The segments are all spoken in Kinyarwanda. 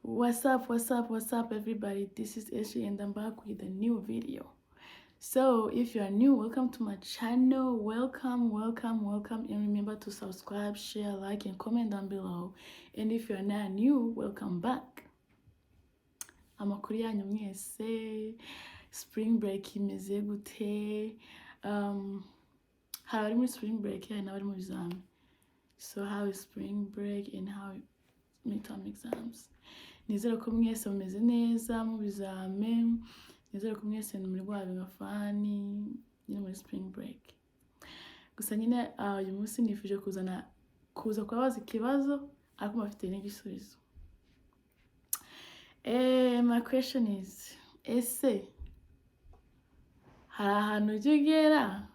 What's up, everybody? This is Eshe and I'm back with a new video. So, if you are new, welcome to my channel. Welcome. And remember to subscribe, share, like, and comment down below. And if you are not new, welcome back. Amakuru yanyu mwese, spring break imeze gute? Hari abari muri spring break, hari n'abari mu bizami. So, how is spring break and how midterm exams? Nizere ko mwese mumeze neza mu bizame, nizere ko mwese muri bwawe ngafani nyine muri spring break. Gusa nyine uyu munsi nifuje kuza kubabaza ikibazo ariko mafite n'igisubizo. My question is, ese hari ahantu ujya ugera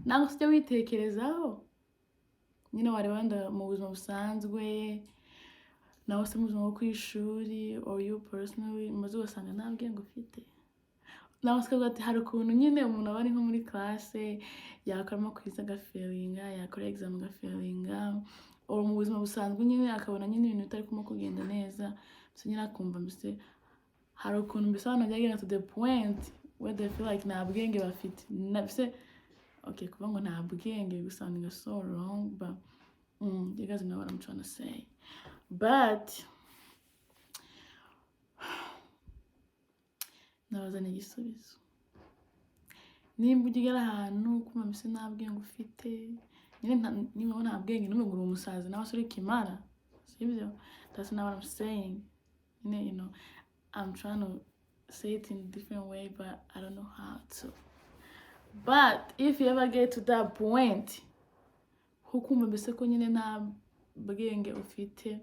nangwa se ujya witekerezaho nyine wareba wenda mu buzima busanzwe nawe se mu buzima bwo ku ishuri or you personally maze ugasanga nta bwenge ufite, nawe se ukavuga ati hari ukuntu nyine umuntu aba ari nko muri classe yakoramo quiz agafalinga, yakora exam agafalinga, or mu buzima busanzwe nyine akabona nyine ibintu bitari kumwe kugenda neza, so nyine akumva mbese hari ukuntu mbese abantu byagera to the point where they feel like nta bwenge bafite. Mbese okay, kuvuga ngo nta bwenge sounding so wrong, but you guys know what I'm trying to say. But nabazana igisubizo. Nimba ugera ahantu kuma mbese nta bwenge ufite, nyine niba nta bwenge n'umwe ngo uri umusazi nawe se uri kimara, sibyo? That's not what I'm saying. You know, I'm trying to say it in a different way, but I don't know how to. But if you ever get to that point, hukumva mbese ko nyine nta bwenge ufite,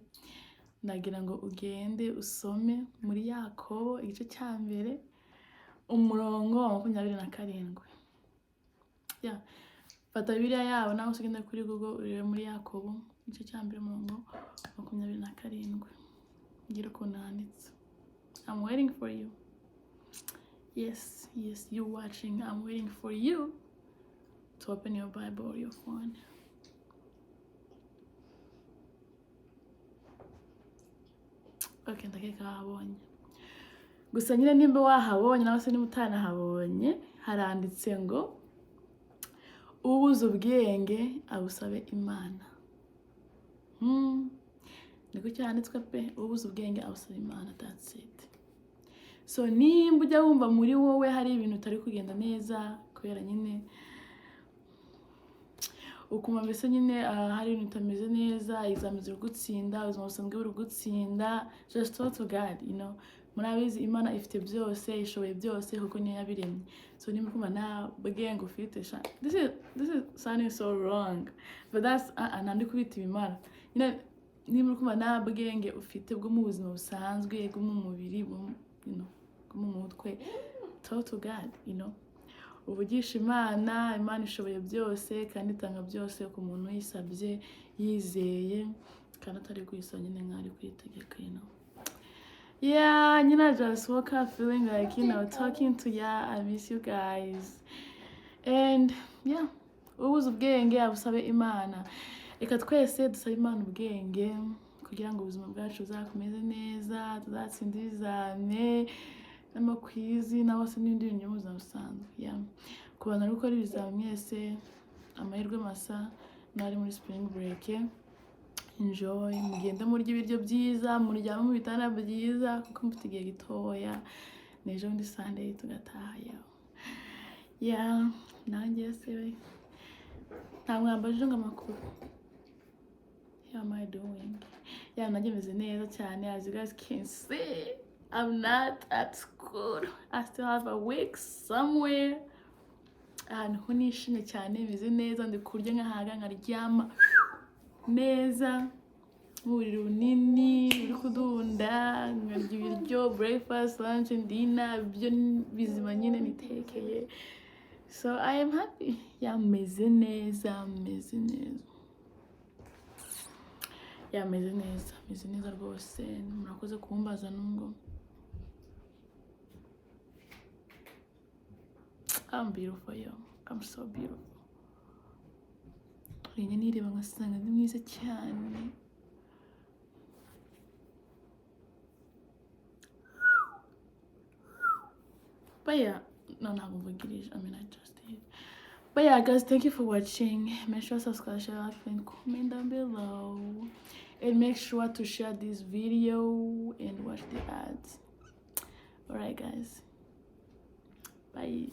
ndagira ngo ugende usome muri Yakobo igice cya mbere umurongo wa 27. Yeah, fata Bibiliya yawe nawe ugenda kuri Google urebe muri Yakobo igice cya mbere umurongo wa 27. Ngira ko nanditse. I'm waiting for you. Yes, you watching. I'm waiting for you to open your Bible or your phone. Okay, ndakeka wahabonye. Gusa nyine nimba wahabonye nawe se nimutanahabonye, haranditse ngo ubuze ubwenge abusabe Imana. Niko cyanditswe pe, ubuze ubwenge abusabe Imana, that's it. So nimba ujya wumva muri wowe hari ibintu utari kugenda neza kubera nyine ukuma mbese nyine hari ibintu utameze neza, exam ziri gutsinda, ubuzima busanzwe buri gutsinda, just talk to God, you know. Murabizi Imana ifite byose, ishoboye byose kuko niyo yabiremye. So nimba kumva nta bwenge ufite, this is sounding so wrong, but that's nandi kubita ibimara. Nimba kumva nta bwenge ufite bwo mu buzima busanzwe, bwo mu mubiri, bwo mu mutwe, talk to God, you know. Uvugisha Imana ishoboye byose kandi itanga byose ku muntu yisabye yizeye kandi atari kwisaba nyine nk'ari kwitegeka, you know. Yeah, I just woke up feeling like, talking to ya. I miss you guys. And yeah, ubuze ubwenge abusabe Imana. Reka twese dusabe Imana ubwenge kugira ngo ubuzima bwacu buzakomeze neza, tuzatsinde ibizame n'amakwizi naho se n'ibindi bintu mu buzima busanzwe. Yeah, ku bantu bari gukora ibizami mwese amahirwe masa n'ari muri spring break, enjoy, mugende murya ibiryo byiza, muryame mu bitanda byiza kuko mufite igihe gitoya, n'ejo bundi Sunday tugataha. Yeah, nanjye se nta mwambajije ngo amakuru. How am I doing? Yeah, nanjye meze neza cyane. As you guys can see, I'm not at school. I still have a week somewhere. Ahantu ho nishimye cyane, meze neza, ndi kurya nkahaga nkaryama neza, muri runini uri kudunda, nkarya ibiryo, breakfast, lunch and dinner, ibyo bizima nyine nitekeye. So I am happy. Yeah, meze neza. Yeah, meze neza rwose. Murakoze kumbaza nungo. I'm beautiful, yo. I'm so beautiful. Nireba ngasanga ndi mwiza cyane. But yeah, no, not overgirish. I mean, I just did. But yeah, guys, thank you for watching. Make sure to subscribe, share, like, and comment down below. And make sure to share this video and watch the ads. Alright, guys. Bye.